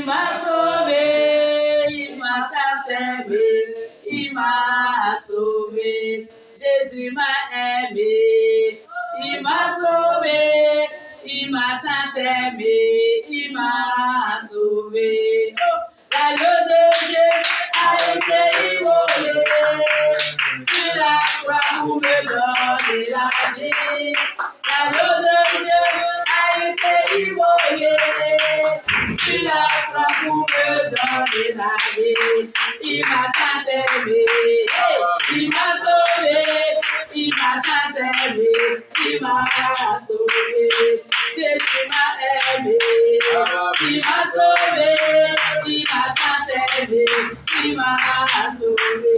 m'a sauvé, il m'a tant aimé, il m'a sauvé. Jésus m'a aimé, il m'a sauvé, il m'a tant aimé, il m'a sauvé. Oh, l'agneau de Dieu a été immolé sur la croix pour me donner la vie. L'agneau de Dieu a été immolé sur la croix pour me donner la vie. Il m'a tant aimé, il m'a sauvé, il m'a tant aimé, il m'a sauvé. Jésus m'a aimé, il m'a sauvé, il m'a tant aimé, il m'a sauvé.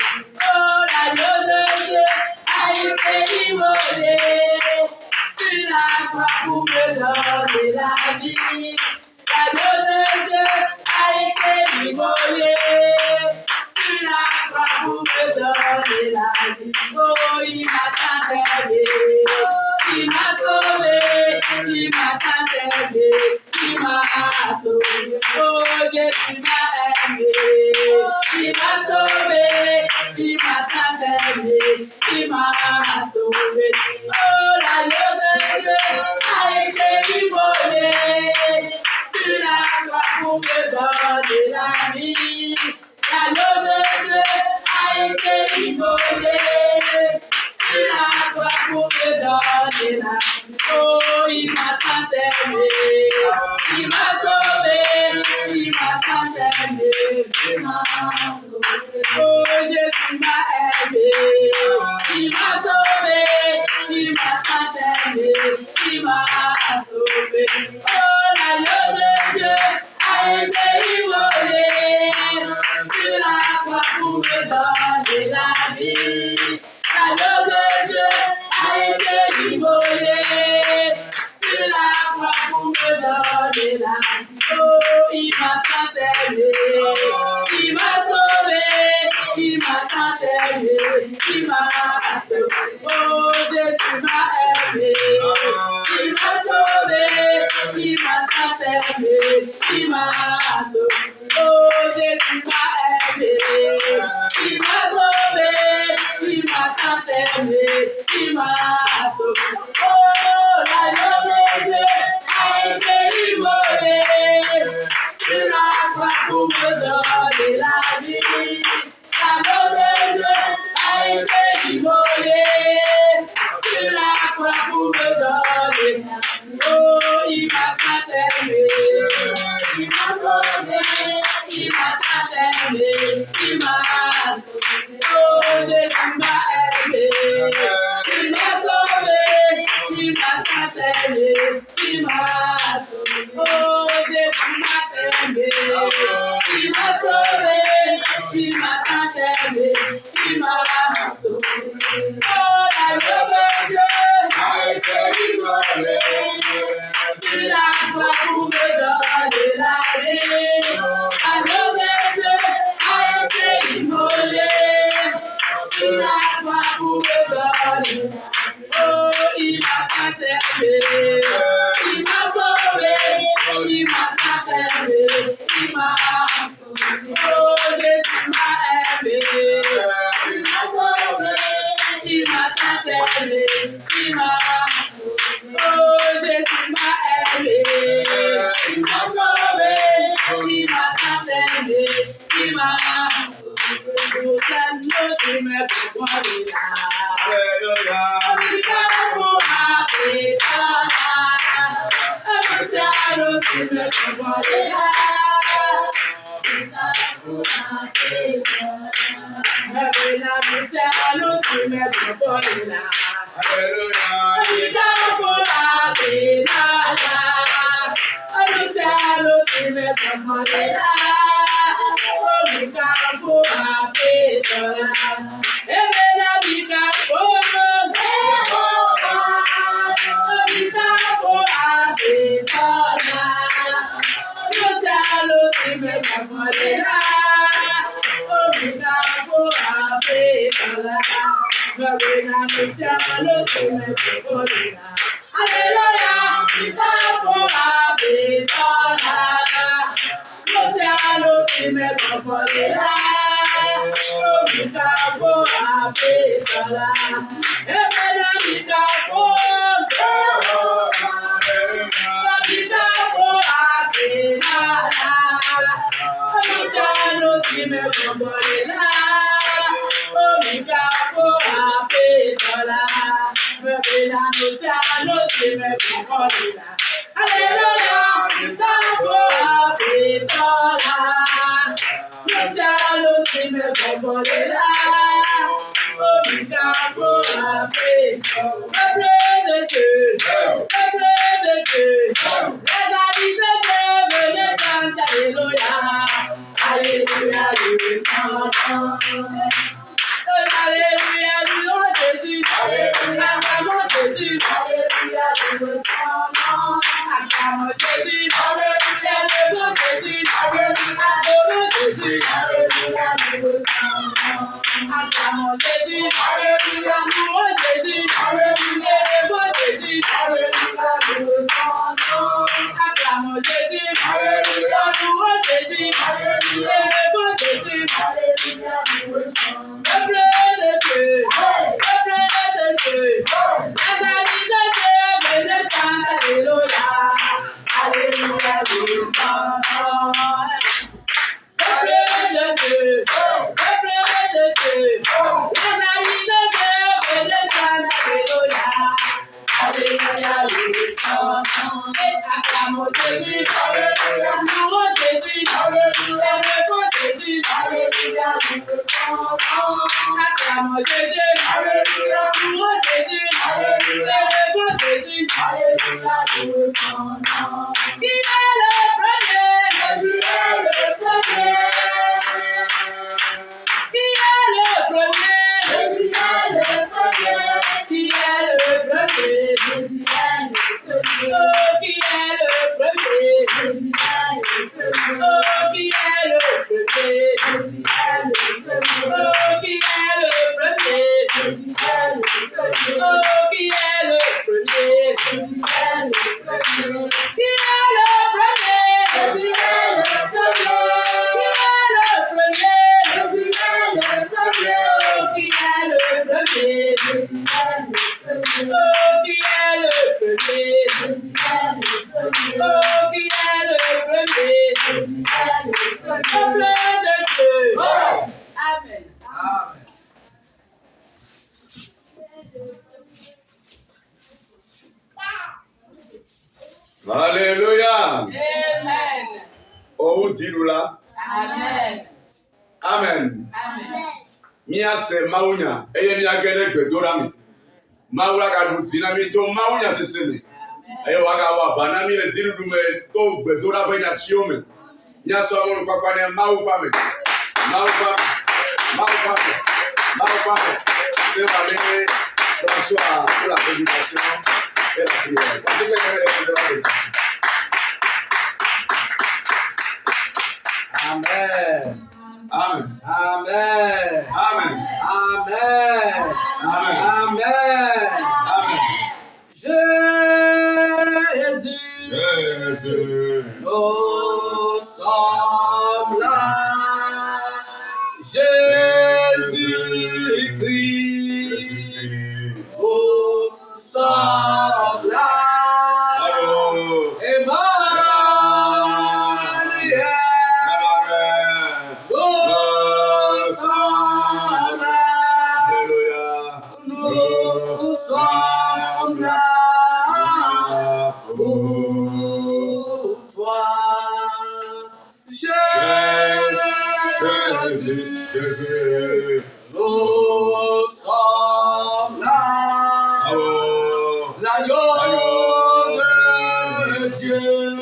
Oh, l'agneau de Dieu a été immolé sur la croix pour me donner la vie. L'agneau de Dieu a été immolé sur la croix pour me donner la vie. Oh, il m'a tant aimé, il m'a sauvé, il m'a tant aimé, il m'a sauvé. Oh, Jésus m'a aimé, il m'a sauvé, il m'a tant aimé, il m'a sauvé. Oh, l'agneau de Dieu a été immolé sur la croix pour me donner la vie. L'agneau de Dieu a été immolé sur la croix pour me donner la vie. Oh, il m'a tant aimé, il m'a sauvé, il m'a tant aimé, il m'a sauvé. Oh, Jésus m'a aimé, il m'a sauvé, il m'a tant aimé, il m'a sauvé. Oh, l'agneau de Dieu a été immolé sur la croix pour me donner la vie. L'agneau de Dieu a été immolé sur la croix pour me donner la vie. Oh, il m'a tant aimé, il m'a sauvé, il m'a tant aimé, il m'a sauvé. Oh, Jésus m'a aimé, il m'a sauvé, il m'a tant aimé, il m'a sauvé. Oh, Jésus m'a aimé, il m'a sauvé, il m'a tant aimé, il m'a sauvé. Oh, l'agneau de Dieu a été immolé sur la croix pour me donner la vie. L'agneau de Dieu a été immolé sur la croix pour me donner la vie. Oh, il m'a tant aimé, il m'a sauvé, il m'a tant aimé, il m'a sauvé. Oh, Jésus m'a aimé, il m'a sauvé, il m'a tant aimé, il m'a sauvé. Oh, Jésus m'a aimé, il m'a sauvé, il m'a tant aimé, il m'a sauvé. Oh, l'agneau de Dieu a été immolé sur la croix pour me donner la vie. L'agneau de Dieu a été immolé sur la croix pour me donner la vie. Oh, il m'a tant aimé, il m'a sauvé, il m'a tant aimé, il m'a sauvé. Oh, Jésus m'a aimé, il m'a sauvé, il m'a tant aimé, il m'a sauvé. Oh, Jésus m'a aimé, il m'a sauvé, il m'a tant aimé, il m'a sauvé. Nous sommes pour moi là. Alléluia, si me comporterá. Mi capo a pesará. Emena mi capo. Mi capo a pesará. Anunciando si me comporterá. Mi capo a pesará. Me ven anunciando si me comporterá. Aleluya, mi capo a pesará. Luciano si me comporterá. Oh, mi capo a pesará. Le bleu de Dieu, le bleu de Dieu. Les amis de Dieu venaient chanter Alléluia. Alléluia, nous chantons. Alléluia, louons Jésus. Alléluia, acclamons Jésus. Alléluia, nous chantons. Acclamons Jésus. Alléluia, louons Jésus. Alléluia, adorons Jésus. Alléluia, nous chantons. Acclamons Jésus. Alléluia, louons Jésus. Alléluia, louons Jésus. Alléluia, nous chantons. Acclamons Jésus. Alléluia, louons Jésus. Alléluia, louons Jésus. Alléluia, nous chantons. Le bleu de Dieu, le bleu de Dieu. Les amis de Dieu venaient chanter Alléluia. Alléluia, nous chantons. Le bleu de Dieu, le bleu de Dieu. Les amis de Dieu venaient chanter Alléluia. Alléluia, nous chantons. Et acclamons Jésus. Alléluia, louons Jésus. Alléluia, louons Jésus. Alléluia, nous chantons. Acclamons Jésus. Alléluia, louons Jésus. Alléluia, louons Jésus. Alléluia, nous chantons. Qui est le premier? Jésus est le premier. Qui est le premier? Jésus est le premier. Qui est le premier? Jésus est le premier. Oh, qui est le premier? Jésus est le premier. Oh, qui est le premier? Jésus est le premier. Oh, qui est le premier? Jésus est le premier. Oh, qui est le premier? Jésus est le premier. Qui est le premier? Jésus est le premier. Qui est le premier? Jésus est le premier. Oh, qui est le premier? Jésus est le premier. Oh, qui est le premier? Jésus est le premier. Oh, qui est le premier? Jésus est le premier. Le bleu de Dieu. Amen. Amen. Alléluia. Amen. Oh, dis-nous-là. Amen. Amen. Amen. Mia se maunya. Eye mia gele gbedorami. Maura ka dutina mi to maunya seseme. Eye waga wa banami le diru me to gbedora benya chiome. Mia so amon papa ne mau pa me. Mau pa. Mau pa. Mau pa. C'est valé François pour la prédication et la prière. Parce que je vais Amen. Amen. Amen. Amen. Amen. Amen. Amen. Amen. Jésus, Jésus. nous sommes là. Jésus-Christ, nous sommes là. Allô. Emmanuel, nous sommes là. Alléluia. Nous sommes là pour toi. Jésus, Jésus. nous sommes là. Allô. L'agneau de Dieu,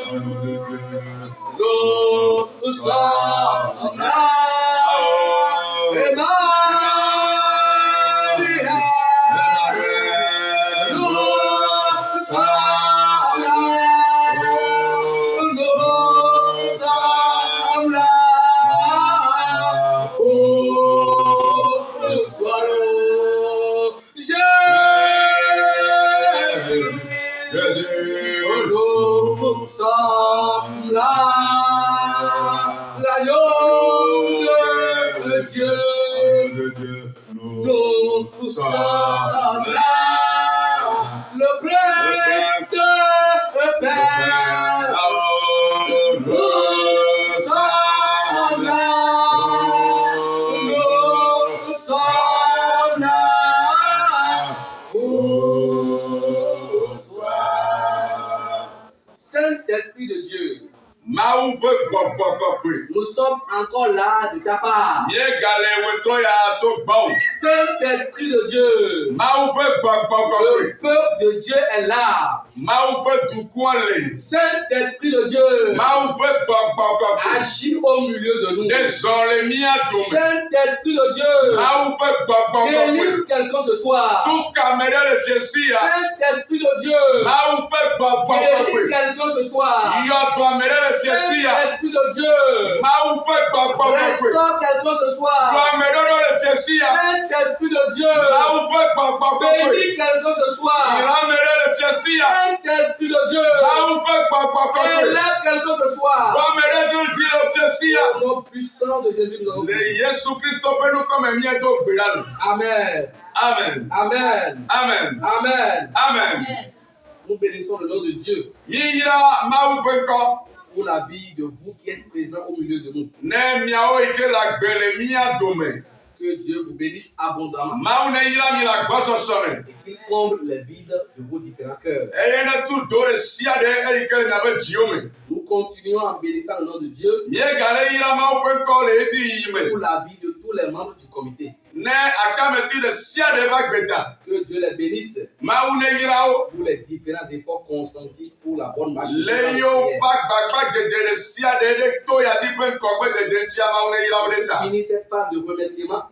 nous sommes là. Emmanuel, nous sommes là. Nous sommes là pour toi. Jésus, nous sommes là. L'agneau Dieu, nous sommes là. Le prince de paix, nous sommes là. Nous sommes là. Pour toi. Saint-Esprit de Dieu, nous sommes encore là de ta part. Saint-Esprit de Dieu, le peuple de Dieu est là. Saint-Esprit de Dieu, agis au milieu de nous. Saint-Esprit de Dieu, délivre quelqu'un ce soir. Saint-Esprit de Dieu, délivre quelqu'un ce soir. Saint-Esprit de Dieu, restaure quelqu'un ce soir. Saint-Esprit de Dieu, bénis quelqu'un ce soir. Saint-Esprit de Dieu, élève quelqu'un ce soir. Au nom puissant de Jésus, nous avons prié. Amen. Amen. Amen. Amen. Amen. Amen. Nous bénissons le nom de Dieu pour la vie de vous qui êtes présents au milieu de nous. Que Dieu vous bénisse abondamment et qu'il comble les vides de vos différents cœurs. Nous continuons en bénissant le nom de Dieu pour la vie de tous les membres du comité. Que Dieu les bénisse pour les différents efforts consentis pour la bonne marche. Fini cette phase de remerciement.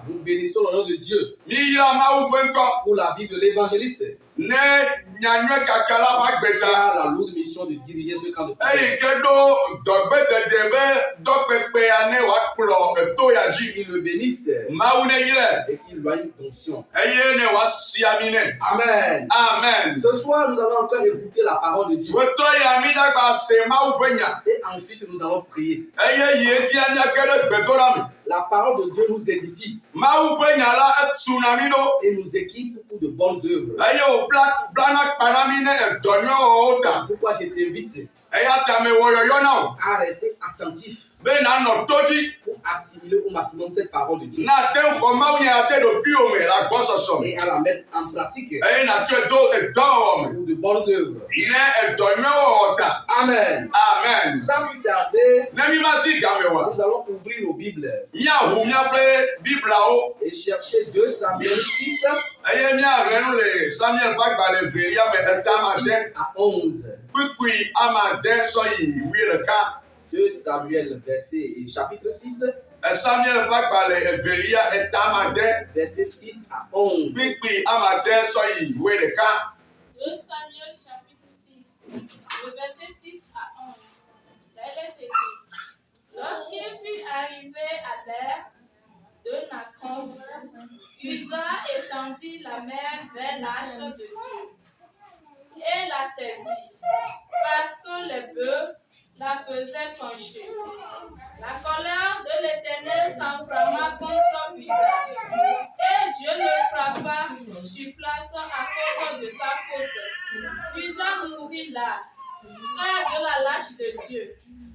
Nous bénissons le nom de Dieu pour la vie de l'évangéliste qui a la lourde mission de diriger ce camp de prière. Qu'il le bénisse et qu'il lui ait une fonction. Amen. Amen. Ce soir, nous allons encore écouter la parole de Dieu. Et ensuite, nous allons prier. La parole de Dieu nous édifie et nous équipe pour de bonnes œuvres. C'est pourquoi je t'invite à rester attentif pour assimiler au maximum cette parole de Dieu et à la mettre en pratique pour de bonnes œuvres. Amen. Amen. Sans plus tarder, nous allons ouvrir nos Bibles et chercher 2 Samuel 6 à 11. 2 Samuel chapitre 6 verset 6 à 11. 2 Samuel chapitre 6, le verset 6 à 11. Elle est écrite. Lorsqu'il fut arrivé à l'air de Nacon, Uza étendit la main vers l'arche de Dieu et la saisit, parce que les bœufs la faisaient pencher. La colère de l'Éternel s'enflamma contre Uza, et Dieu le frappa sur place à cause de sa faute. Uza mourut là, frère de la lâche de Dieu.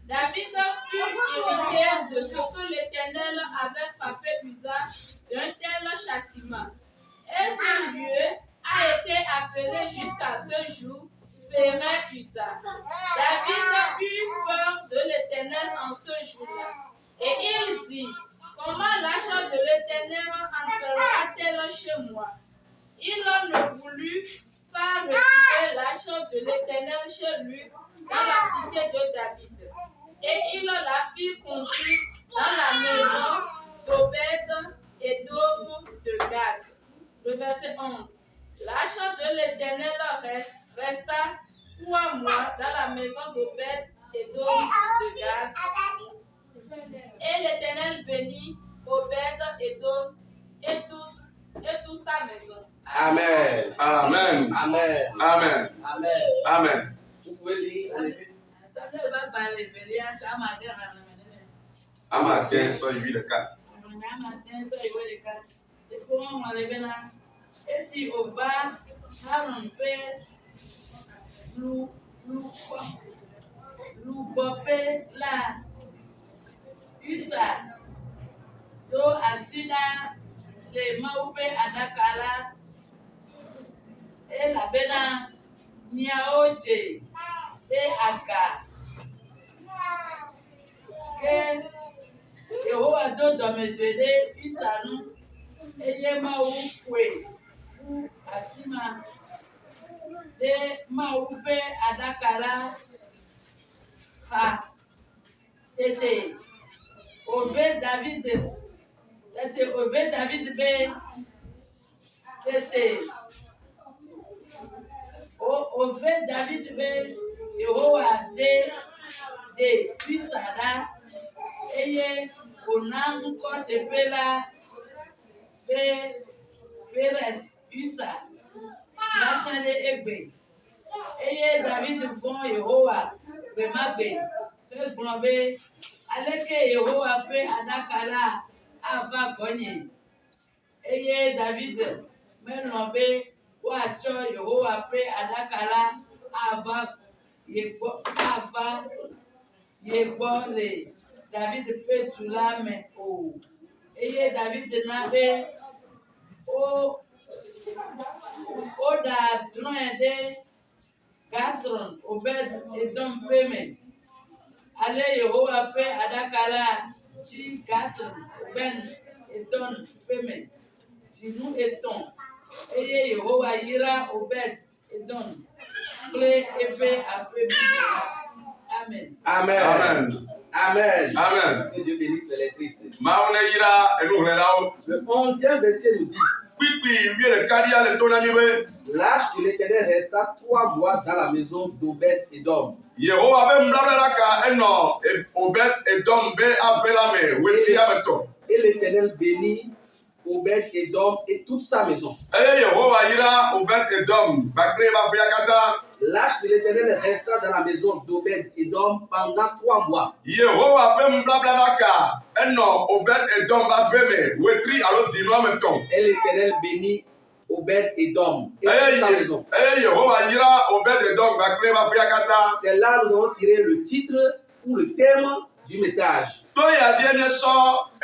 David fut irrité de ce que l'Éternel avait frappé Uza d'un tel châtiment. Et ce lieu a été appelé jusqu'à ce jour Pérez Uza. David eut peur de l'Éternel en ce jour-là. Et il dit, comment l'arche de l'Éternel entrera-t-elle chez moi? Il ne voulut pas retirer l'arche de l'Éternel chez lui dans la cité de David. Et il la fit conduire dans la maison d'Obed et d'Om de Gad. Le verset 11. L'arche de l'Éternel resta 3 mois dans la maison d'Obed et d'Om de Gad. Et l'Éternel bénit Obed et d'Om et toute sa maison. Amen. Amen. Amen. Amen. Amen. Amen. Vous pouvez lire en effet. Amatin sɔ yi ɖeka. Esi ova Aaron ƒe lugbɔƒe la, Usa do asi ɖa le Mawu ƒe aɖaka la, elabena miawo dze ɖe aga ke Yehowa do dɔmedzoe ɖe Usa ŋu eye Mawu ƒoe ƒu afi ma ɖe Mawu ƒe aɖaka la xa. Tete ove David be Yehowa de Usa ɖa eye wòna ŋkɔ teƒe la be Perez Usa va se ɖe egbe eye David vɔ̃ Yehowa gbe ma gbe hegblɔ be aleke Yehowa ƒe aɖaka la ava gbɔnye eye David melɔ̃ be woatsɔ Yehowa ƒe aɖaka la ava ye gbɔ le David ƒe du la me o eye David na be woɖa drɔ̃e ɖe Gasron Obed Edom ƒe me. Ale Yehowa ƒe aɖaka la tsi Gasron Obed Edom ƒe me dzinu 3 eye Yehowa yra Obed Edom kple eƒe aƒe blibo. Amen. Amen. Amen. Amen. Amen. Que Dieu bénisse les lectrices. Mawu ne yra enuhlẽlawo. Le 11e verset nous dit: Kpikpi wuiɖekalia le to na mi be. L'arche de l'Éternel resta 3 mois dans la maison d'Obed Edom. Yehowa be nubablaɖaka enɔ Obed Edom be aƒe la me wetria me tɔ. Et l'Éternel bénit Obed Edom et toute sa maison. Eye Yehowa yra Obed Edom kpakple eƒe aƒea katã. L'arche de l'Éternel resta dans la maison d'Obed Edom pendant 3 mois. Yehowa be nubablaɖaka enɔ Obed Edom ƒe aƒe me wetri alo dzinua me tɔ. Et l'Éternel bénit Obed Edom et toute sa maison. Eye Yehowa yra Obed Edom kpakple eƒe aƒea katã. C'est là que nous avons tiré le titre ou le thème du message. Toyadie ne sɔ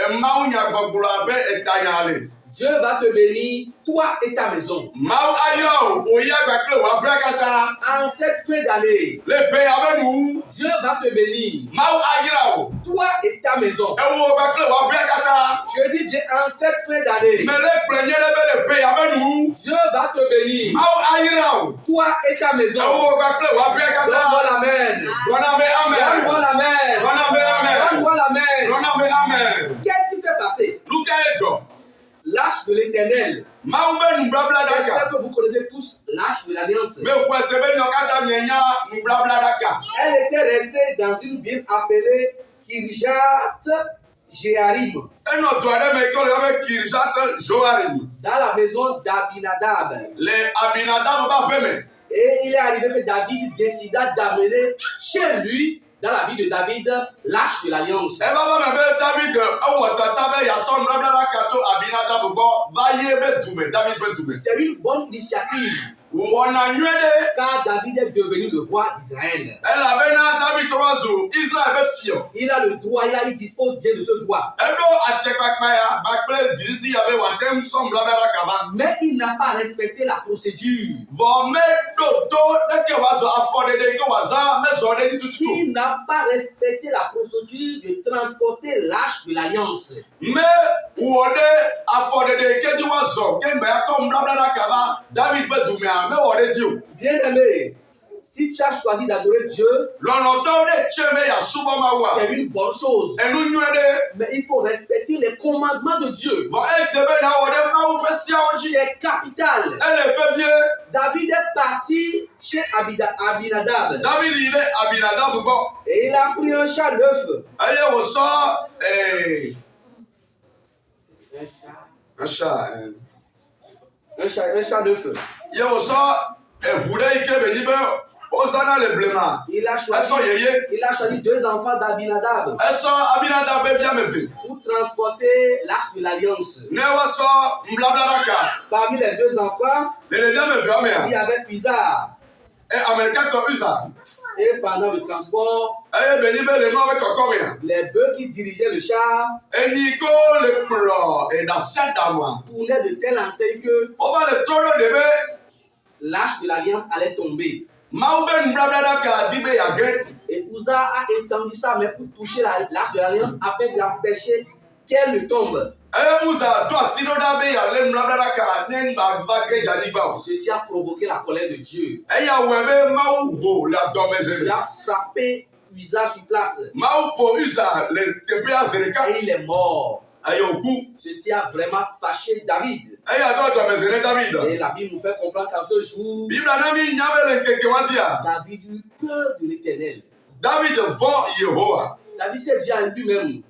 emawu nyagbɔgblɔa be etanya le. Dieu va te bénir, toi et ta maison. Mawu ayra o, oya kpakple wò aƒea katã. En cette fin d'année, Le pe abe nu. Dieu va te bénir, Mawu ayra o. toi et ta maison. Ewo kpakple wò aƒea katã. Je dis bien en cette fin d'année, Me le kplɔ nye ɖe be le pe abe nu. Dieu va te bénir, Mawu ayra o. toi et ta maison. Ewo kpakple wò aƒea katã. Donne-moi l'amen. Gblɔna be amen. Donne-moi l'amen. Gblɔna be amen. Donne-moi l'amen. Gblɔna be amen. Qu'est-ce qui s'est passé? Nu kae dzɔ? L'arche de l'Éternel. Mawu be nubablaɖaka. J'espère que vous connaissez tous l'arche de l'Alliance. Me xɔe se be miɔ katã mienya nubablaɖaka. Elle était restée dans une ville appelée Kirjat Jearim, Enɔ du aɖe me yi ke le yɔna be Kirjat Joarim. dans la maison d'Abinadab. Le Abinadab ƒe aƒe me. Et il est arrivé que David décida d'amener chez lui, dans la ville de David, l'arche de l'Alliance. Eva va me be David ewɔ tata be yeasɔ nubablaɖaka tso Abinadab gbɔ va yi ebe dume David ƒe dume. C'est une bonne initiative, Wɔna nyuie ɖe. car David est devenu le roi d'Israël. Elabena David trɔ va zu Israel ƒe fiɔ. Il a le droit, il dispose bien de ce droit. Eɖo atsekpakpa ya kpakple dzisi ya be wòate ŋu sɔ nubablaɖaka va. Mais il n'a pas respecté la procédure. Vɔ meɖo to ɖeke wòazɔ afɔɖeɖe ke wòazã mezɔ ɖe dzi tututu. Il n'a pas respecté la procédure de transporter l'arche de l'Alliance. Me wɔ ɖe afɔɖeɖe ke dzi wòazɔ ke mbe akɔ nubablaɖaka va David ƒe dumea mewɔ ɖe dzi o. Bien-aimé, si tu as choisi d'adorer Dieu, Lɔlɔtɔwo ɖe tse be yeasubɔ Mawua. c'est une bonne chose. Enu nyuie ɖe. Mais il faut respecter les commandements de Dieu. Vɔ edze be nawɔ ɖe Mawu ƒe seawo dzi. C'est capital. Ele vevie. David est parti chez Abinadab David yi ɖe Abinadab gbɔ. et il a pris un chat neuf. Eye wòsɔ Un chat neuf. ye wòsɔ eʋu ɖe yi ke be nyi be Osana le blema. Il a choisi 2 enfants d'Abinadab pour transporter l'arche de l'alliance. Parmi les 2 enfants, il y avait Uza. Et pendant le transport, les bœufs qui dirigeaient le char tournaient de telle enseigne que l'arche de l'alliance allait tomber. Et Uza a étendu sa main pour toucher l'arche de l'alliance afin d'empêcher qu'elle ne tombe. Ceci a provoqué la colère de Dieu. Dieu a frappé Uza sur place. Et il est mort. Ceci a vraiment fâché David. Et la Bible nous fait comprendre qu'en ce jour, David eut peur de l'Éternel. David s'est dit à lui-même,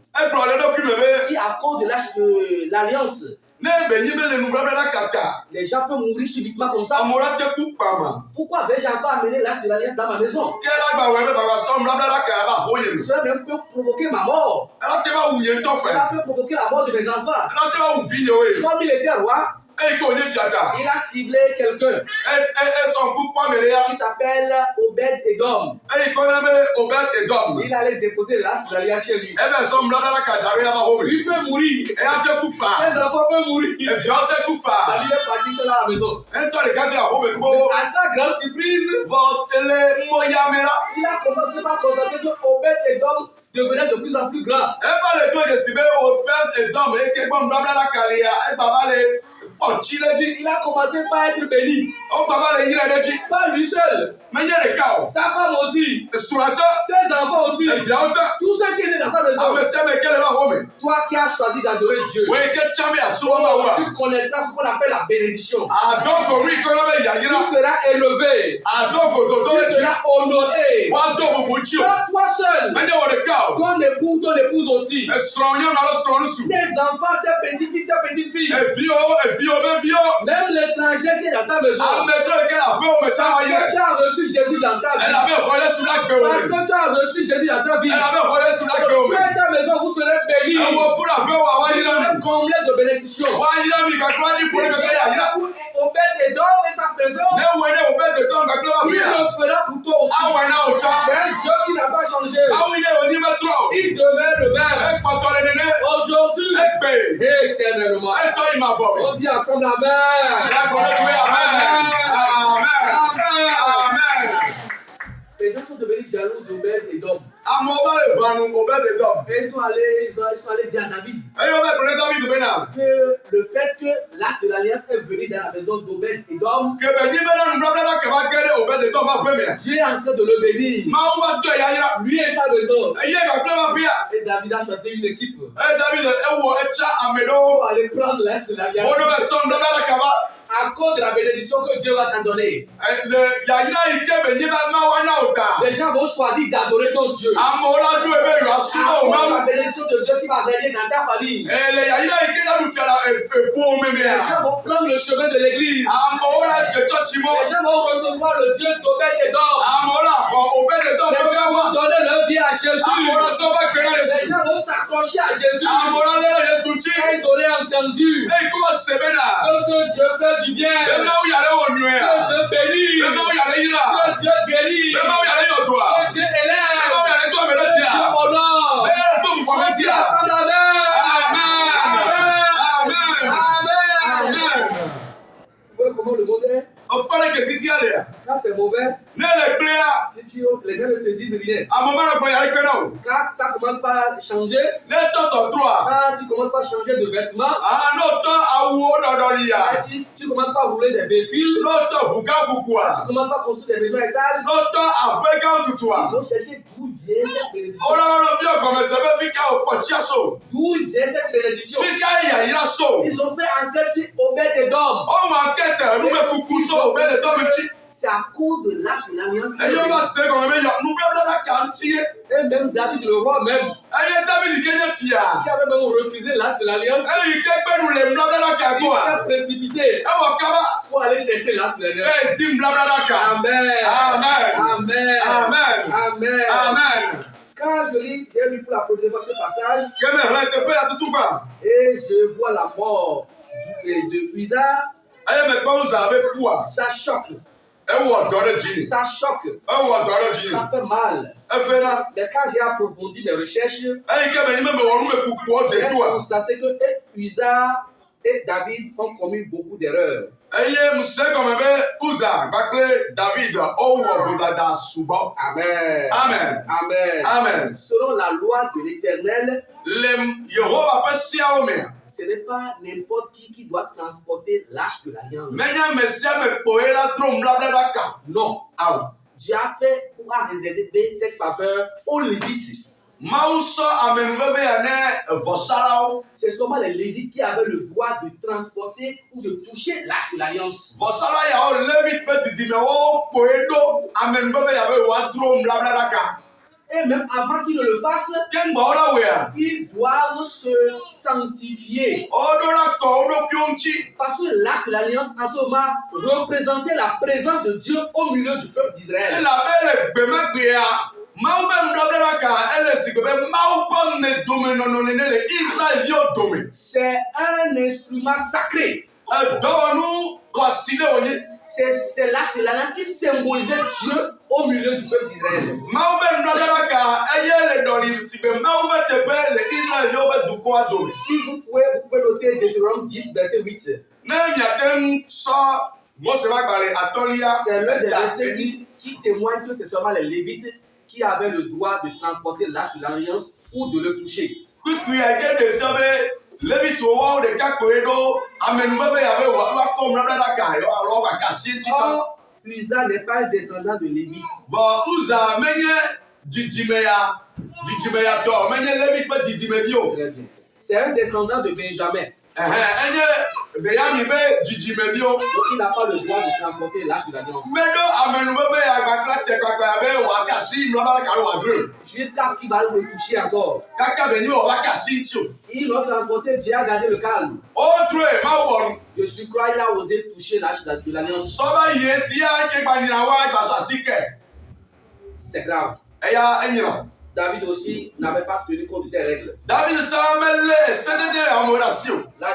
si à cause de l'alliance, les gens peuvent mourir subitement comme ça, pourquoi vais-je encore amener l'arche de l'alliance dans ma maison? Cela même peut provoquer ma mort. Cela peut provoquer la mort de mes enfants. Comme il était roi, il a ciblé quelqu'un qui s'appelle Obed-Edom. Il allait déposer l'arche de l'alliance chez lui. Il peut mourir. Ses enfants peuvent mourir. David est parti seul à la maison. À sa grande surprise, il a commencé par constater que Obed-Edom devenait de plus en plus grand. Il a commencé par être béni. Pas lui seul. Sa femme aussi. Ses enfants aussi. Tous ceux qui étaient dans sa maison. Toi qui as choisi d'adorer Dieu, tu connaîtras ce qu'on appelle la bénédiction. Tu seras élevé. Tu seras honoré. Pas toi seul. Ton époux, ton épouse aussi. Tes enfants, tes petits-fils, tes petites-filles. Même l'étranger qui est dans ta maison. Parce que tu as reçu Jésus dans ta vie. Parce que tu as reçu Jésus dans ta vie. Toi et ta maison, vous serez bénis. Vous serez comblés de bénédictions. Obed-Edom et sa maison, il le fera pour toi aussi. C'est un Dieu qui n'a pas changé. Il demeure le même. Aujourd'hui et éternellement. On dit ensemble Amen. Amen. Les gens sont devenus jaloux d'Obed-Edom. Et ils sont allés dire à David que le fait que l'arche de l'alliance est venue dans la maison d'Obed-Edom, Dieu est en train de le bénir. Lui et sa maison. Et David a choisi une équipe pour aller prendre l'arche de l'alliance. À cause de la bénédiction que Dieu va t'en donner. Les gens vont choisir d'adorer ton Dieu. À cause de la bénédiction de Dieu qui va régner dans ta famille. Les gens vont prendre le chemin de l'église. Les gens vont recevoir le Dieu d'Obed-Edom. Les gens vont donner leur vie à Jésus. Les gens vont s'accrocher à Jésus. Ils auraient entendu que ce Dieu fait du bien. Ce Dieu bénit. Ce Dieu guérit. Ce Dieu élève. Ce Dieu honore. On dit ensemble Amen. Vous voyez comment le monde est? Quand c'est mauvais, si les gens ne te disent rien. Quand ça commence par changer, quand tu commences par changer de vêtements, tu commences par rouler des véhicules, tu commences par construire des maisons à étages, ils vont chercher d'où vient cette bénédiction. D'où vient cette bénédiction? Ils ont fait enquête sur Obed-Edom. c'est à cause de l'arche de l'alliance. Et on va se comme mais nous blabla la quartier. Et même David le roi même. Aïe David qui est fier. Qui avait même refusé l'arche de l'alliance. Et il est nous les blabla la Il quartier. s'est précipité Et on kaba. pour aller chercher l'arche de l'alliance. Et tim blabla la quartier. Amen. Amen. Amen. Amen. Amen. Amen. Quand j'ai lu pour la première fois ce passage, et je vois la mort de Uza, ça choque. Ça choque. Ça fait mal. Mais quand j'ai approfondi mes recherches, j'ai constaté que Uza et David ont commis beaucoup d'erreurs. Amen. Amen. Amen. Amen. Selon la loi de l'Éternel, ce n'est pas n'importe qui doit transporter l'arche de l'alliance. Non. Dieu a fait pour réserver cette faveur aux Lévites. C'est seulement les Lévites qui avaient le droit de transporter ou de toucher l'arche de l'alliance. Et même avant qu'ils ne le fassent, ils doivent se sanctifier. Parce que l'arche de l'alliance en ce moment représentait la présence de Dieu au milieu du peuple d'Israël. C'est un instrument sacré. C'est l'arche de l'alliance qui symbolisait Dieu au milieu du peuple d'Israël. Si vous pouvez noter Deutéronome 10, verset 8. C'est l'un des versets qui témoigne que c'est seulement les Lévites qui avaient le droit de transporter l'arche de l'alliance ou de le toucher. Or, Uza n'est pas un descendant de Lévi. C'est un descendant de Benjamin. Donc il n'a pas le droit de transporter l'arche de l'alliance. Jusqu'à ce qu'il va le toucher encore. Il l'a transporté, Dieu a gardé le calme. De surcroît, il a osé toucher l'arche de l'alliance. C'est grave. David aussi n'avait pas tenu compte de ces règles. Là,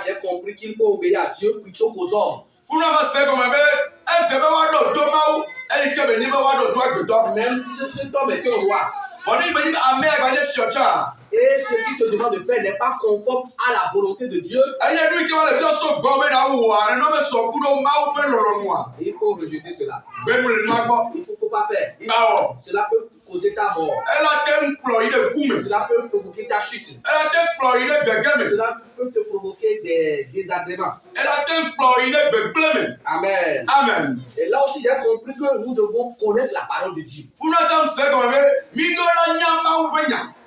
j'ai compris qu'il faut obéir à Dieu plutôt qu'aux hommes. Même si cet homme est un roi. Et ce qu'il te demande de faire n'est pas conforme à la volonté de Dieu. Il faut rejeter cela. Il ne faut pas faire. Cela peut causer ta mort. Cela peut provoquer ta chute. Cela peut te provoquer des désagréments. Amen. Amen. Et là aussi, j'ai compris que nous devons connaître la parole de Dieu.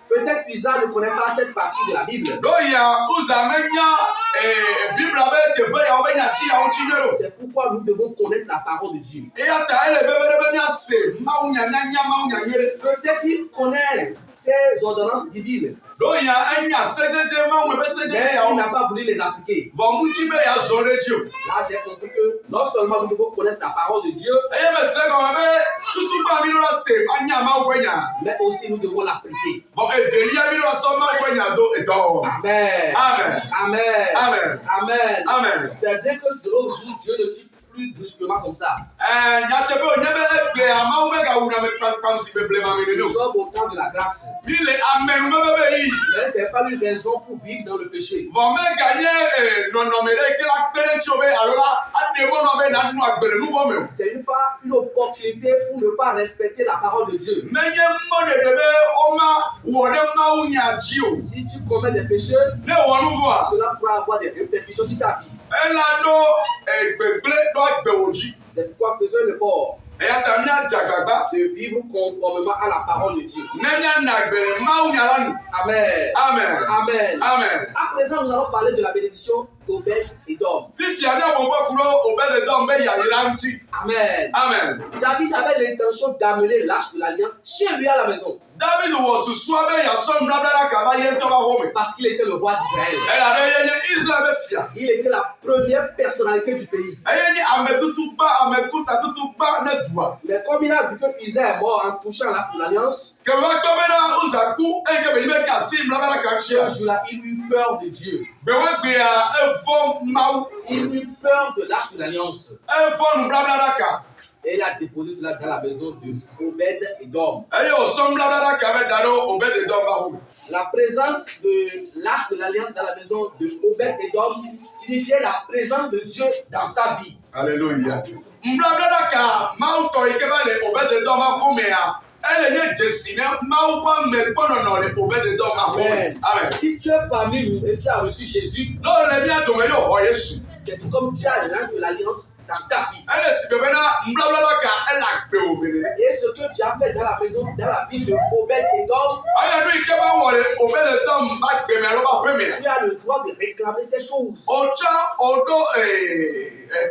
Peut-être Uza ne connaît pas cette partie de la Bible. C'est pourquoi nous devons connaître la parole de Dieu. Peut-être qu'il connaît ses ordonnances divines. Mais il n'a pas voulu les appliquer. Là, j'ai compris que non seulement nous devons connaître la parole de Dieu, mais aussi nous devons l'appliquer. Amen. Amen. Amen. Amen. Amen. Amen. C'est-à-dire que de l'autre jour, Dieu ne tue plus brusquement comme ça. Nous sommes au temps de la grâce. Mais ce n'est pas une raison pour vivre dans le péché. C'est pas une opportunité pour ne pas respecter la parole de Dieu. Si tu commets des péchés, cela pourra avoir des répercussions sur ta vie. C'est pourquoi faisons l'effort de vivre conformément à la parole de Dieu. Amen. Amen. Amen. Amen. À présent, nous allons parler de la bénédiction d'Obed-Édom. Amen. Amen. David avait l'intention d'amener l'arche de l'alliance chez lui à la maison. David was suave ya som blabla kaba toba home. Parce qu'il était le roi d'Israël. Elle a réuni Israël fia. Il était la première personnalité du pays. Ayeni ametutuba amekuta tutuba na dua. Mais comme il a vu que Isaïe est mort en touchant l'arche de l'alliance, Que va tomber uzaku et que be kasim blabla ce kachia. jour-là, il eut peur de Dieu. Be wa gbe ya efo mau. Il eut peur de l'arche de l'alliance. Efo blabla ka. Et il a déposé cela dans la maison de Obed-Édom. Ayo som blabla ka be daro Obed-Édom ba home. La présence de l'arche de l'alliance dans la maison de Obed-Édom signifiait la présence de Dieu dans sa vie. Alléluia. Blabla ka mau to ikeba le Obed-Édom ba home ya. Elle est destinée mau pas me ponono le Obed-Édom ba home. Amen. Amen. Si tu es parmi nous et tu as reçu Jésus, Non le bien to me yo o Yesu. c'est comme tu as l'arche de l'alliance dans ta vie. Elle est bebena blabla ka elle a gbe obene. Et ce que tu as fait dans la maison, dans la vie de Obed-Édom, Aya no ikeba wole Obed-Édom ba gbe me lo ba fe me. tu as le droit de réclamer ces choses. Ocha odo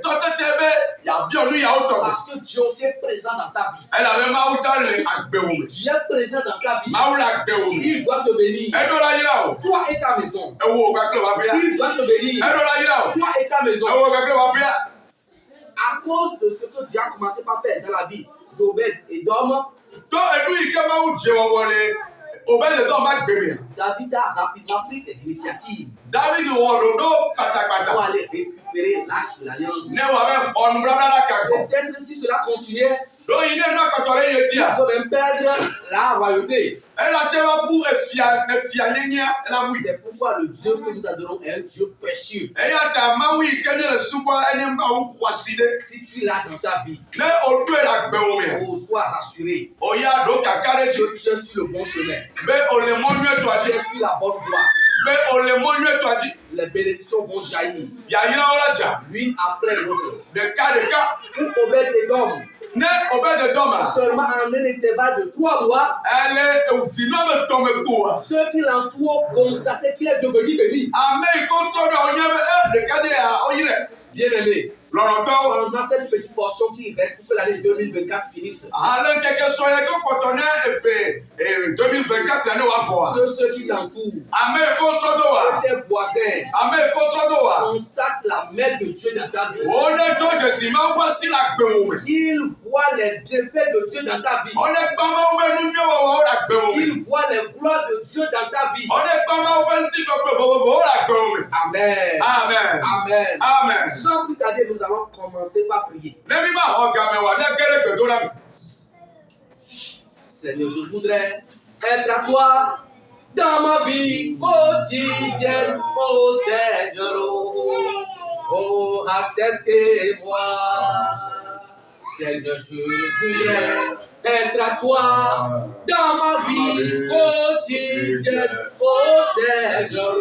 totetebe ya bi onu ya oto. Parce que Dieu aussi est présent dans ta vie. Elle avait ma uta le agbe ome. Dieu est présent dans ta vie. Ma ula agbe ome. Il doit te bénir. E do la yira o. Toi et ta maison. E wo ga kle wa bia. Il doit te bénir. E do la yira o. Toi et ta maison. E wo ga kle wa bia. À cause de ce que Dieu a commencé par faire dans la vie d'Obed-Édom, To edu ikeba u je wo wole Obed-Édom ba gbe me. David a rapidement pris des initiatives David wo do pour patakpata. aller récupérer l'arche de l'alliance. Ne wa be on blabla ka gbo. Peut-être si cela continuait, Do ine no akpatole ye il dia. peut même perdre la royauté. Elle a tellement pour efia nyenya la wi. C'est pourquoi le Dieu que nous adorons est un Dieu précieux. Eya ta mawi kenye le suba enye ma wu kwaside. Si tu l'as dans ta vie, Ne odu la gbe ome. oh, sois rassuré Oya do kakare que tu es sur le bon chemin. be ole monwe to Tu aji. es sur la bonne voie. Be ole monwe to aji. Les bénédictions vont jaillir Ya yira ora ja. l'une après l'autre. De ka. Pour Obed-Édom, Ne Obed-Édom. seulement en un intervalle de 3 mois, Elle utino me tome boa. ceux qui l'entourent constataient qu'il est devenu béni. Ame ikoto be onye de kade ya oyire. Bien-aimé, Lọ́nà pendant cette petite portion qui reste pour que l'année 2024 finisse, alẹ́ kẹ̀kẹ́ sọ yẹ kó pọ̀tọ̀ ní èpè 2024 ní wàá fọ wa. que ceux qui t'entourent, Àmì èkó tọ́dọ̀ wa. tes voisins, Àmì èkó tọ́dọ̀ wa. constatent la main de Dieu dans ta vie. Ó lé tó jèsì máa wá sí la gbẹ̀wò mi. Qu'ils voient les bienfaits de Dieu dans ta vie. Ó lé gbàmọ́ wẹ́ ní ní ọ̀wọ̀ ó la gbẹ̀wò mi. Qu'ils voient les gloires de Dieu dans ta vie. Ó lé gbàmọ́ wẹ́ ní tí kọ̀ọ̀kan fòfòfò ó la gbẹ̀wò mi. Amen. Amen. Amen. Amen. Sans plus tarder, nous allons commencer par prier. N'ébí máa ọ̀gá mẹ́wàá ní ẹgẹ́rẹ́ gbẹ̀dọ́ la mi. Seigneur, je voudrais être à toi dans ma vie quotidienne, oh Seigneur, oh acceptez-moi. Seigneur, je voudrais être à toi dans ma vie quotidienne, oh Seigneur,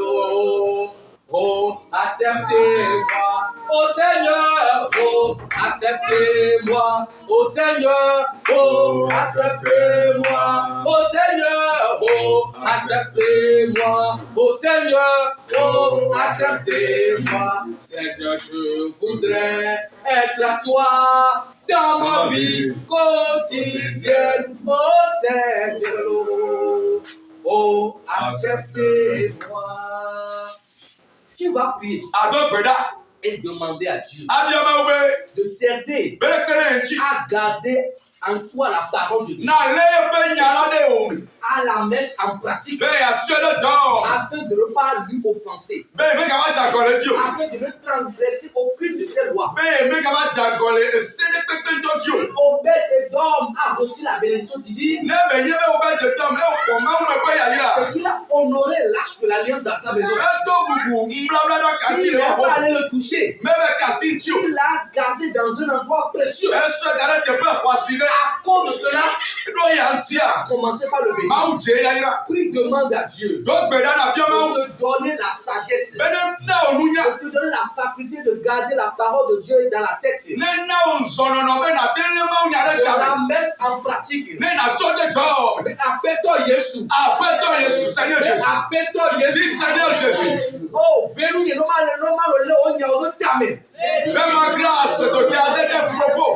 oh acceptez-moi. Oh Seigneur, oh acceptez-moi. Oh Seigneur, oh acceptez-moi. Oh Seigneur, oh acceptez-moi. Oh Seigneur, oh acceptez-moi. Seigneur, je voudrais être à toi dans ma vie quotidienne. Oh Seigneur, oh acceptez-moi. Tu vas prier Àdọ́gbẹ̀dá. et demander à Dieu Adìyẹ́mẹ́ wẹ́. de t'aider Bẹ́rẹ̀kẹ́rẹ́ ń jí. à garder en toi la parole de Dieu, N'alẹ́ bẹ́ nyàrá dé omi. à la mettre en pratique, Bẹ́ẹ̀ yà tuẹ́ dẹ́ dán. afin de ne pas lui offenser, Bẹ́ẹ̀ mi kà bá jàgọ̀lẹ̀ jí o. afin de ne transgresser aucune de ses lois. Bẹ́ẹ̀ mi kà bá jàgọ̀lẹ̀ èsèlé pépé ń tọ́jú o. Obed-Édom a reçu la bénédiction divine, N'ébè nyé bẹ́ wo bẹ́ jẹ tán ẹ̀ pọ̀ máa ń wẹ̀ pé yà yíra. c'est qu'il a honoré l'arche de l'alliance dans sa maison. Ẹ tó gbùgbù ńláńlá kà jí Il lè n'est wà pas bọ̀. allé le toucher. Mẹ́bẹ̀ kà sí jí o. Il l'a gardé dans un endroit précieux. Ẹ sọ ìdálẹ́ tẹ̀ bẹ́ẹ̀ wá sí lẹ́. À cause de cela, Inú yà ń tí a. commencez par le bénir. Máa ń jẹ yà yíra. Prie, demande à Dieu Dọ́gbẹ̀ dáadáa bí ọmọ. de te donner la sagesse, Bẹ́ẹ̀ni náà ò lúnyà. de te donner la faculté de garder la parole de Dieu dans la tête, de Ní náà ò zọ̀nọ̀nà bẹ́ẹ̀ nà dé ní máa ń yàrá ìta rẹ̀. la mettre en pratique. Ní nà tó dé dán. Mais appelle-toi Jésus. Àpẹ́tọ̀ Yéṣu. Seigneur Jésus. Dis Seigneur Jésus. Oh, Fais-moi grâce de garder tes propos.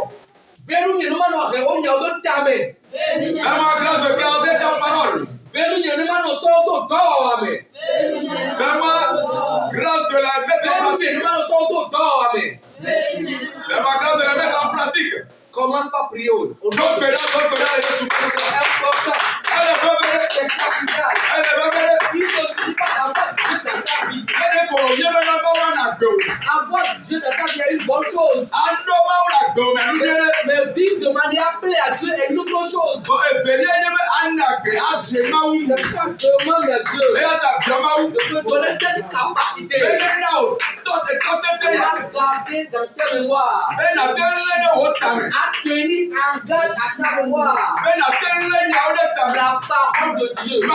Fais-moi grâce de garder ta parole. Fais-moi grâce de la mettre en pratique. Fais-moi grâce de la mettre en pratique. Commence par prier. C'est important. C'est capital. Il ne suffit pas d'avoir Dieu dans ta vie. Avoir Dieu dans ta vie est une bonne chose. Mais vivre de manière appelée à Dieu est une autre chose. C'est pas seulement de Dieu. Je peux donner cette capacité. À garder dans ta mémoire. À tenir en garde à ta mémoire. La parole de Dieu. La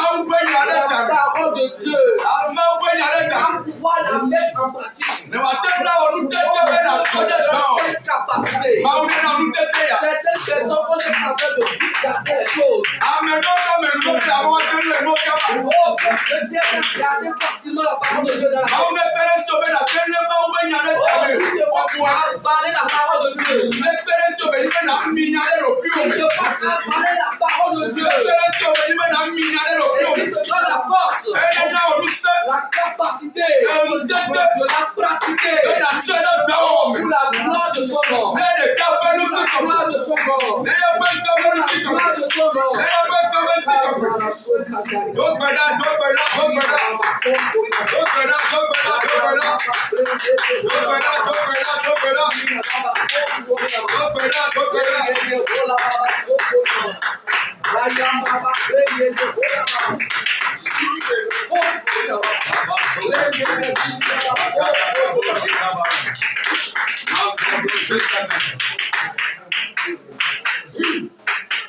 parole de Dieu. À pouvoir la mettre en pratique. Cette capacité. Certaines personnes ont cette capacité de garder les choses. De garder facilement la parole de Dieu dans la vie. Avaler la parole de Dieu. Il te passe à avaler la parole de Dieu. Et il te donne la force, la capacité de la pratiquer pour la gloire de son nom. Pour la gloire de son nom. Pour la gloire de son nom.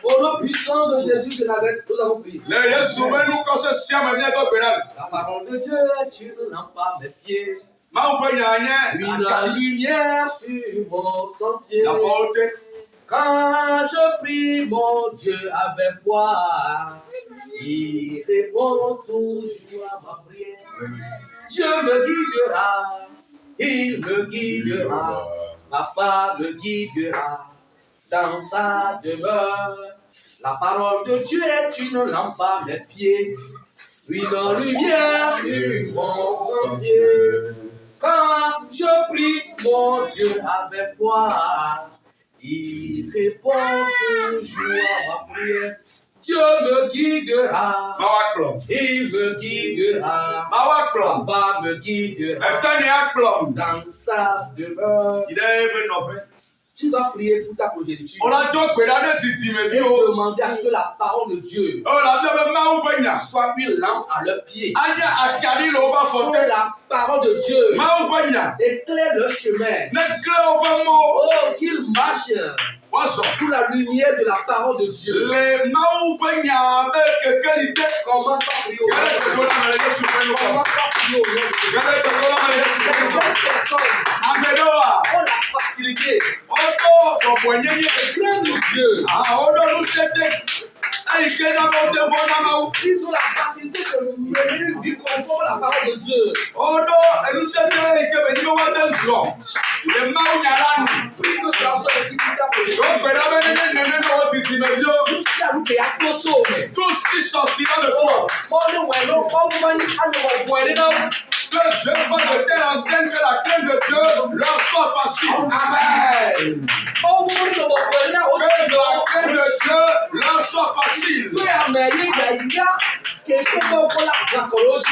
Au nom puissant de Jésus de Nazareth, nous avons prié. La parole de Dieu est une lampe à mes pieds, une lumière sur mon sentier. Quand je prie mon Dieu avec foi, il répond toujours à ma prière. Dieu me guidera, il me guidera, papa me guidera dans sa demeure. La parole de Dieu est une lampe à mes pieds, une lumière sur mon sentier. Quand je prie mon Dieu avec foi, il répond toujours à ma prière. Dieu me guidera, il me guidera, papa me guidera dans sa demeure. Tu vas prier pour ta progéniture. Et demander à ce que la parole de Dieu soit une lampe à leurs pieds. Que la parole de Dieu éclaire leur chemin. Oh, qu'ils marchent sous la lumière de la parole de Dieu. Commence par prier. Commence par prier. La facilité de Dieu. Ils ont la facilité de mener une vie conforme à la parole de Dieu. Prie que cela soit aussi pour ta position. Tout ce qui sortira de toi, que Dieu fasse de telle enseigne que la crainte de Dieu leur soit facile. Amen. Que la crainte de Dieu leur soit facile.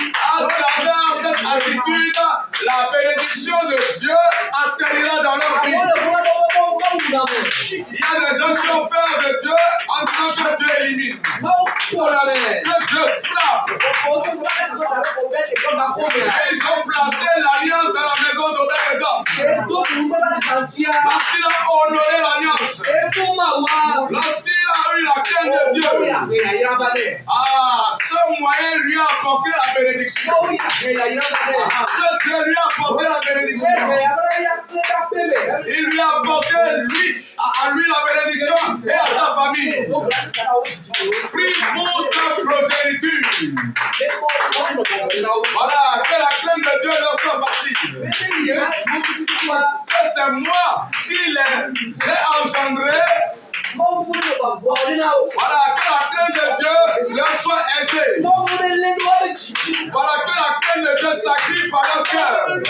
À travers cette attitude, la bénédiction de Dieu atterrira dans leur vie. Il y a des gens qui ont peur de Dieu en disant que Dieu élimine. Que Dieu frappe. Et ils ont placé l'alliance dans la maison d'Obed-Edom. Parce qu'il a honoré l'alliance. Lorsqu'il a eu la crainte de Dieu. Ce moyen lui lui a apporté la bénédiction. Ce Dieu lui a apporté la bénédiction. Il lui a apporté à lui la bénédiction et à sa famille. Prie pour ta progéniture. Voilà, que la crainte de Dieu leur soit facile. C'est moi qui les ai engendrés. Voilà, que la crainte de Dieu leur soit aisée. Voilà, que la crainte de Dieu s'agrippe par leur cœur. Voilà,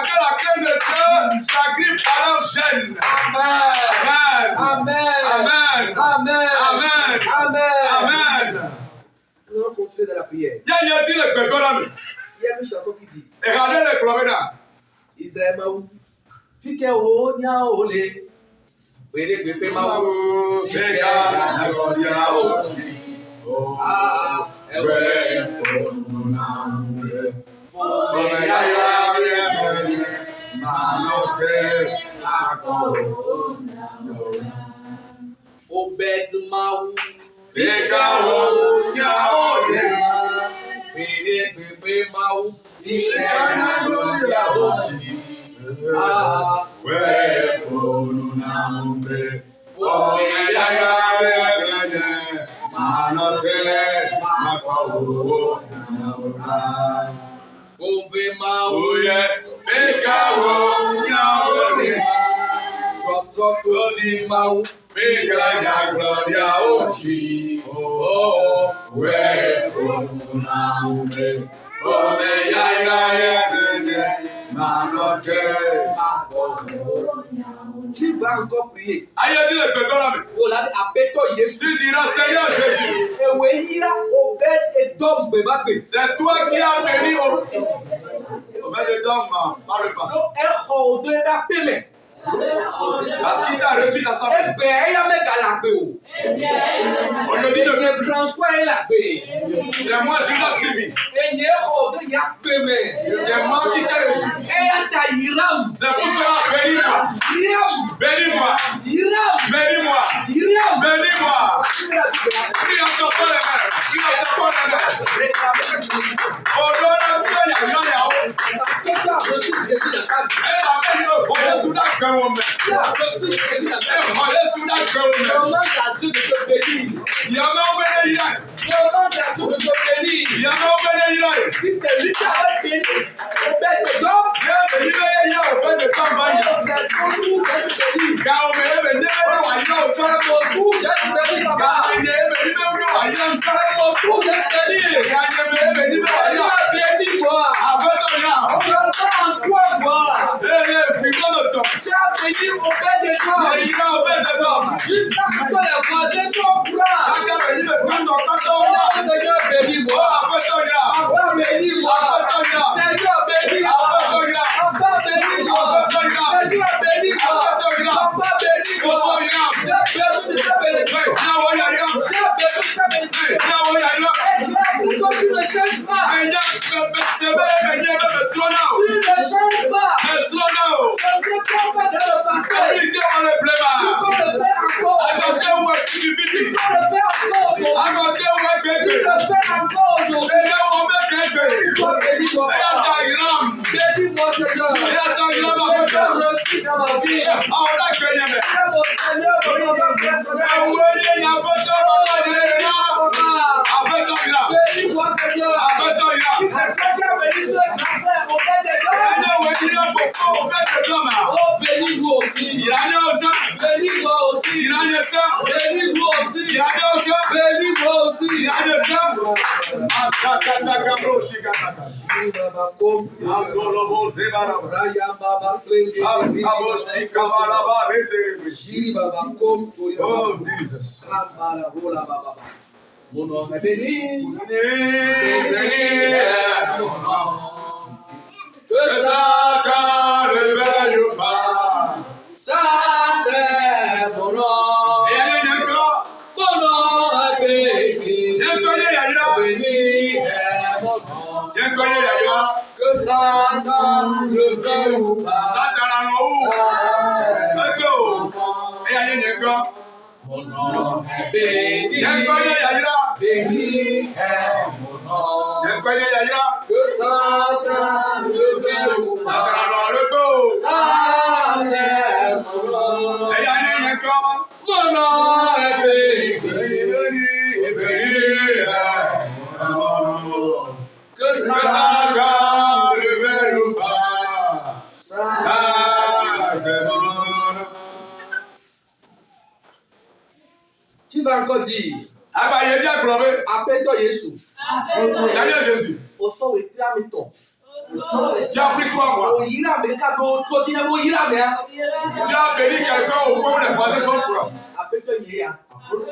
que la crainte de Dieu s'agrippe par leur gêne. Amen. Amen. Amen. Amen. Amen. Amen. Amen. Nous allons continuer dans la prière. Il y a dit le Bégolam. Il y a une chanson qui dit Et regardez les problèmes. Israël Maou. Fike o nya ole. Wele pepe Maou. Fika na gloria o. Ah, ewe. Obed Maou. Fika o nya ole. Wele pepe Maou. Fika na gloria o. Ah, Ove Maou. Trotro Maou. Tu vas encore prier. Aïe, dit le Bégolam. Oh là, appelle-toi Jésus. Tu diras, Seigneur Jésus, Et oui, Obed et Dom Bebabé. c'est toi qui as béni au Obed-Edom par le passé. Un de la paiement. Parce qu'il t'a reçu dans sa vie. Et bien, il y a un galabé. Aujourd'hui, Et François est là. c'est moi qui l'ai suivi. Et il y a un paiement. C'est moi qui t'ai reçu. Et il y a ta Hiram. C'est pour cela, bénis-moi. Hiram. Bénis-moi. Hiram. Bénis-moi. Hiram. Bénis-moi. Prie encore les mains. Prie encore les mains. Oh non, non, non, il y a rien là-haut. Parce que ça a reçu Jésus dans ta vie. Eh, la paix, il faut aller sous la gueule, mais. Ça a reçu Jésus dans ta vie. Eh, aller sous la gueule, mais. Demande à Dieu de te bénir. Il y a même un béni, Demande à Dieu de te bénir. il y a même un béni, Si c'est lui qui a béni, Obed et Dom, il y a un béni, il y a un béni de campagne. c'est ton tour d'être béni. Car on me béni, il y a un C'est mon tour d'être béni, car papa. il y a un béni, il y a un C'est mon tour d'être béni. car il y a un béni, il y a Tu as béni, moi. après ton On âme. s'entend en toi, moi. C'est comme le temps. Tu as béni Obed et Dom. Mais il y a un béni de l'homme. Jusqu'à ce que les voisins soient au courant. Car il y a un béni de quand Oh, Seigneur, bénis-moi. oh, après ton âme. Papa, bénis-moi. Seigneur, bénis-moi. Papa, bénis-moi. Seigneur, bénis-moi. Papa, bénis-moi. J'ai besoin de ta bénédiction. J'ai besoin de ta bénédiction. Et tu as dit que tu ne changes pas. Tu ne changes pas. Je ne peux pas faire dans le passé. Tu peux le faire encore. Tu peux le faire encore aujourd'hui. Tu le fais encore aujourd'hui. Toi, bénis-moi. Bénis-moi, Seigneur. Je t'ai reçu dans ma vie. C'est mon Seigneur, mon Papa personnel. Bénis-moi, Seigneur. Si c'est toi qui as béni ce grand frère, on fait des choses. Oh, bénis-moi aussi. Bénis-moi aussi. Bénis-moi aussi. Bénis-moi aussi. Oh, Jesus. Mon nom est béni. Béni est mon nom. que Satan ne veille pas. Ça, c'est mon nom. Et elle est encore. Mon nom est béni. Bien connu, Yaya. Béni est mon nom. Bien connu, Yaya. Que Satan ne veille pas. Satan en haut. D'accord. Et elle est encore. Mon nom est béni. Bien connu, Yaya. béni est mon nom. Yẹn kọ́ yẹn yàyíra. Que Satan ne veut ou pas. Àkàrà lọ rẹ gbó. Ça c'est mon nom. Ẹ̀yà ni yẹn kọ́. Mon nom est béni. Béni est mon nom. Que Satan Satan ne veut ou pas. ça C'est mon nom. tu vas encore dire. Àgbàyé bí àgbọ̀rọ̀. Appelle-toi Jésus. Seigneur Jésus. Au son et trame-toi. Tu as pris toi, moi. Au ira mais quand on dit au ira mais. Tu as béni quelqu'un au point où les voisins sont courants. Appelle-toi Jésus.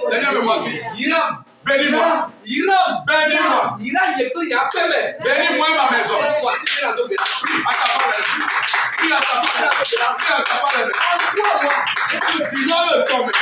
Seigneur, me voici. Hiram. Bénis-moi. Hiram. Bénis-moi. Hiram il peut y appeler. Bénis-moi ma maison. Voici la dobela. À ta parole. Prie à ta parole. Prie à ta parole. Tu dois me tomber.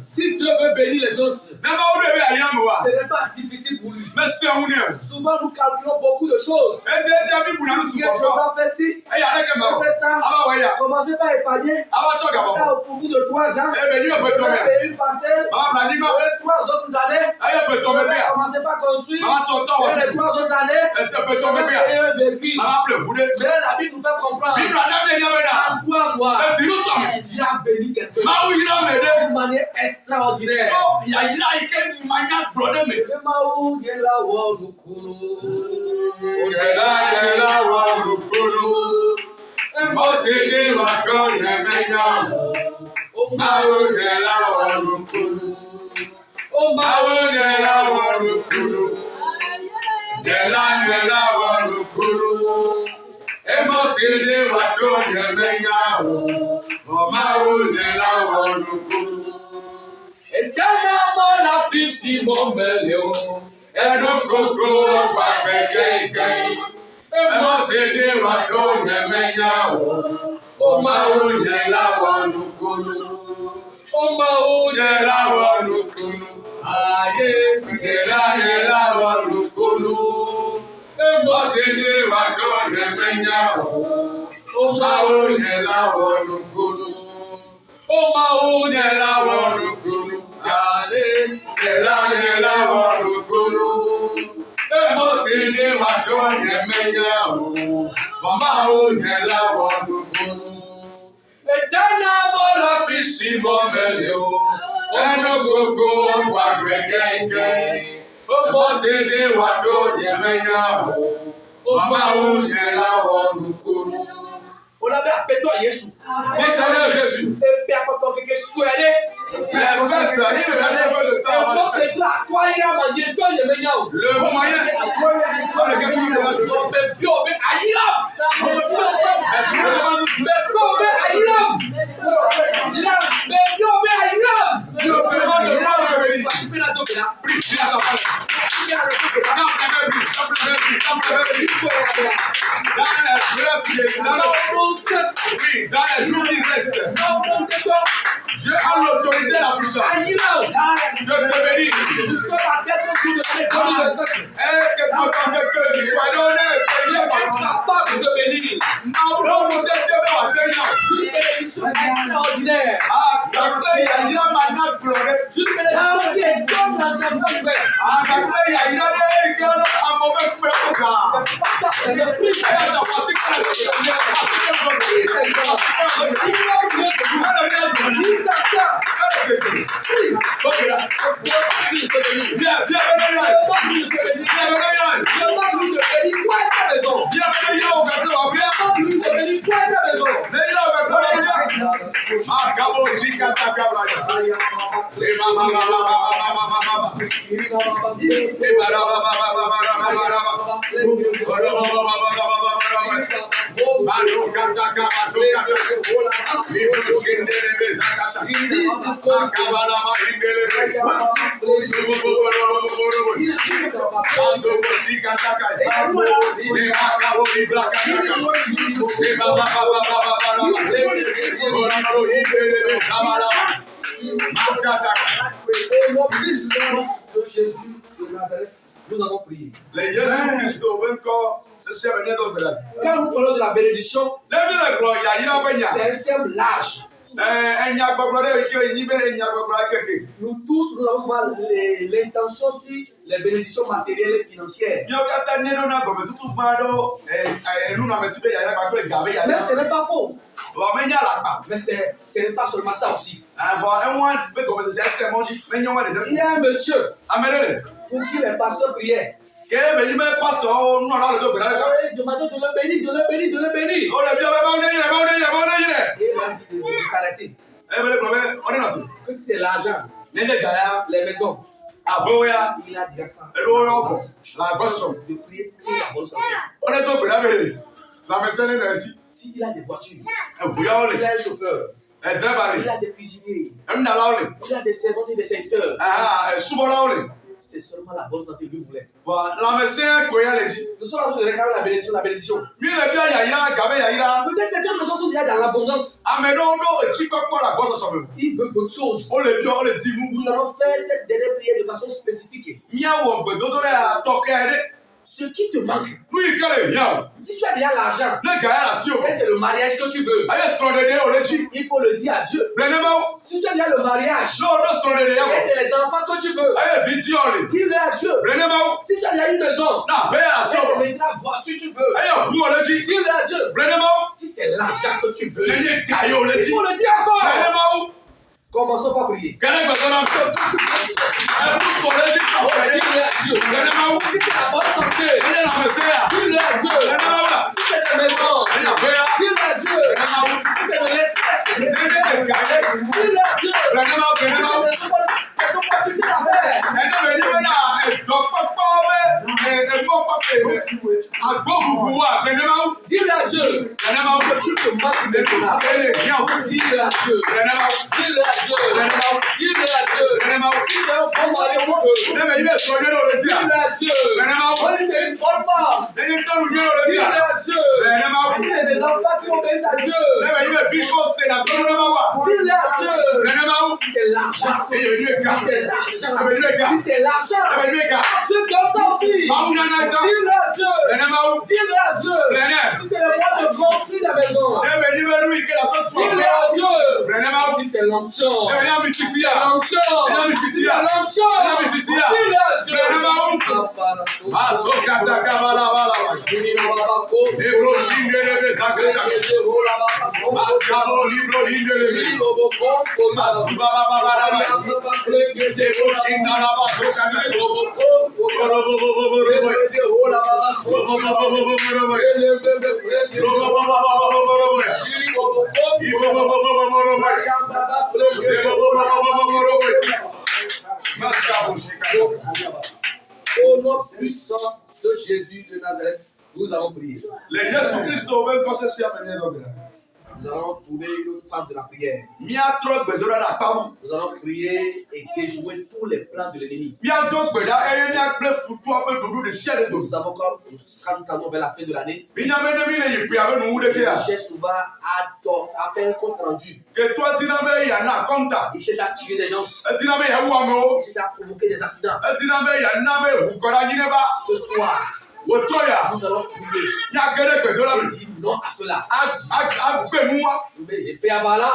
Si Dieu veut bénir les gens, ce n'est pas difficile pour lui. Souvent nous calculons beaucoup de choses. Je dois faire ci, je fais ça. Commencez par épargner. Au bout de 3 ans, je vais payer une parcelle. 3 autres années, je vais commencer par construire. Et les 3 autres années, je vais payer un véhicule. Mais la Bible nous fait comprendre. En 3 mois, Dieu a béni quelqu'un d'une manière extraordinaire. Le moyen Oui, dans les jours qui restent, Dieu a l'autorité la puissance. Je te bénis. Nous sommes à quelques jours de l'année 2025. Soyons honnêtes. Dieu est capable de bénir. Une bénédiction extraordinaire. Une bénédiction qui est comme la campagne ouverte. Nous avons prié. Quand nous parlons de la bénédiction, c'est un terme large. Nous tous, nous avons souvent l'intention sur les bénédictions matérielles et financières. Mais ce n'est pas faux. Mais ce n'est pas seulement ça aussi. Il y a un monsieur pour qui les pasteurs priaient. Il demandait de le bénir, de le bénir, de le bénir. Et il a dit de s'arrêter. Que c'est l'argent, les maisons. Il a dit ça. De prier pour la bonne santé. S'il a des voitures, il a un chauffeur, il a des cuisiniers, il a des servantes et des serviteurs. C'est seulement la bonne santé que vous voulez. Nous sommes en train de réclamer la bénédiction. Peut-être certaines personnes sont déjà dans l'abondance. Il veut d'autres choses. Nous allons faire cette dernière prière de façon spécifique. Ce qui te manque, si tu as déjà l'argent, c'est le mariage que tu veux, il faut le dire à Dieu. Si tu as déjà le mariage, c'est les enfants que tu veux, dis-le à Dieu. Si tu as déjà une maison, c'est maintenant la voiture que tu veux, dis-le à Dieu. Si c'est l'argent que tu veux, il faut le dire encore. Commençons par prier. Si c'est la bonne santé, dis-le à Dieu. Si c'est la maison, dis-le à Dieu. Si c'est de l'espèce, dis-le à Dieu. Si c'est de l'opportunité à faire, dis-le à Dieu. Ce qui te manque maintenant, dis-le à Dieu. Dis-le à Dieu. Dis-le à Dieu. Dis-le au bon mari tu veux. Dis-le à Dieu. C'est une bonne femme. Dis-le à Dieu. Si c'est des enfants qui obéissent à Dieu. Dis-le à Dieu. C'est l'argent. C'est l'argent. C'est l'argent. Dieu comme ça aussi. Dis-le à Dieu. Dis-le à Dieu. Si c'est le mois de construire la maison. Dis-le à Dieu. Si c'est l'onction. Si c'est l'onction. Si c'est l'onction. Dis-le à Dieu. Au nom puissant de Jésus de Nazareth, nous avons prié. Nous allons trouver une autre phase de la prière. Nous allons Nous allons prier et déjouer tous les plans de l'ennemi. Nous avons comme quand nous allons vers la fin de l'année, le chef souvent a fait un compte rendu. Il cherche à tuer des gens. Il cherche à provoquer des accidents. Ce soir, nous allons prier. Et dire non à cela. Et Péabala.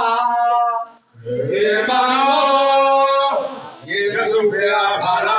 Yesu Péabala.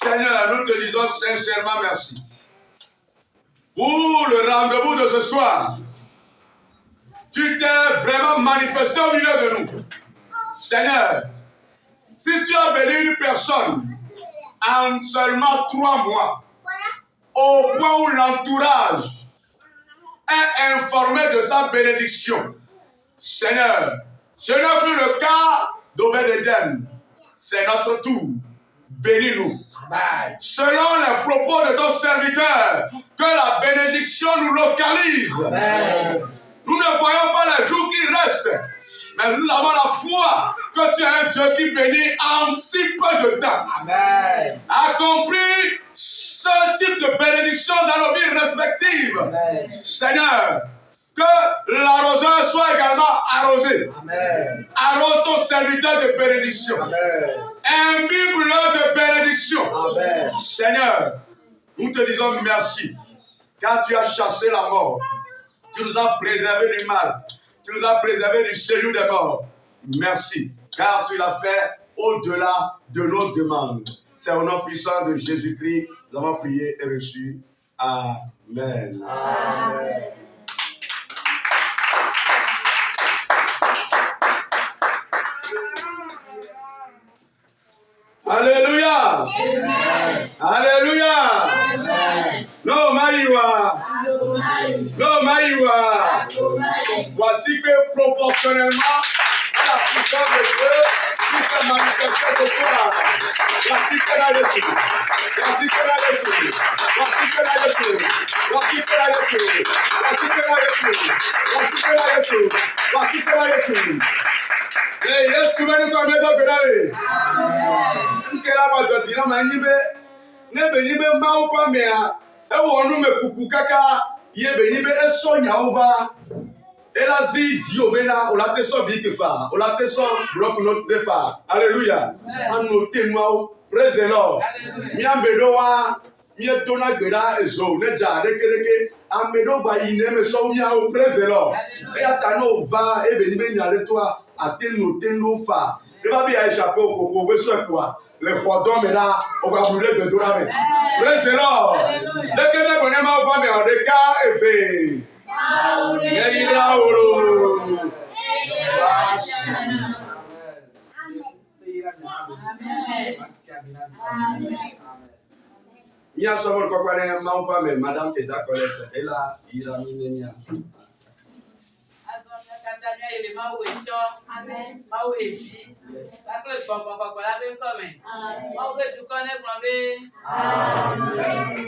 Seigneur, nous te disons sincèrement merci pour le rendez-vous de ce soir. Tu t'es vraiment manifesté au milieu de nous. Seigneur, si tu as béni une personne en seulement 3 mois, au point où l'entourage est informé de sa bénédiction, Seigneur, ce n'est plus le cas d'Obed-Édem. C'est notre tour. Bénis-nous. Selon les propos de ton serviteur, que la bénédiction nous localise. Amen. Nous ne voyons pas les jours qui restent, Mais nous avons la foi que tu es un Dieu qui bénit en si peu de temps. Amen. Accomplis ce type de bénédiction dans nos vies respectives. Amen. Seigneur, que l'arroseur soit également arrosé. Amen. Arrose ton serviteur de bénédiction. Amen. Imbibe-le de bénédiction. Amen. Seigneur, nous te disons merci, car tu as chassé la mort. Tu nous as préservé du mal. Tu nous as préservé du séjour des morts. Merci, car tu l'as fait au-delà de nos demandes. C'est au nom puissant de Jésus-Christ, nous avons prié et reçu. Amen. Amen. Alléluia. Amen. Alléluia. Amen. No Maïwa. No Maïwa. Voici que proportionnellement à la puissance de Dieu qui s'est manifestée ce soir, voici que la Jésus. Voici que la Jésus. Voici que la Jésus. Voici que la Jésus. Voici que la Jésus. Voici que la Jésus. Voici que la Jésus. Et Yesu meni kwa medo bedale. Nkela ba do dina ma nyibe. Ne be nyibe ma ukwa mea. E wonu me kuku kaka ye be nyibe e so nya ova. Ela zi di obena ola te so bi ke fa. Ola te so block note de fa. Alléluia. Anote moi praise the Lord. Miambedo wa Miye tona gbera ezo ne ja dekereke amedo ba ine me so mia o praise the Lord. E ata no va e be ni be nya le toi ateno fa. E ba bi a échappé au coco we so quoi. Le fodon me la o ba brûler bedora me. Praise the Lord. De que me bonne ma ba me o de ka efe. Ne ira oro. Mia somol ko kware ma ba me madame Eda Colette et là ira minenia. Katanya ile mawe njo. Amen. Mawe efi. Sakle papa papa la be come. Mawe tu connais kwa be. Amen.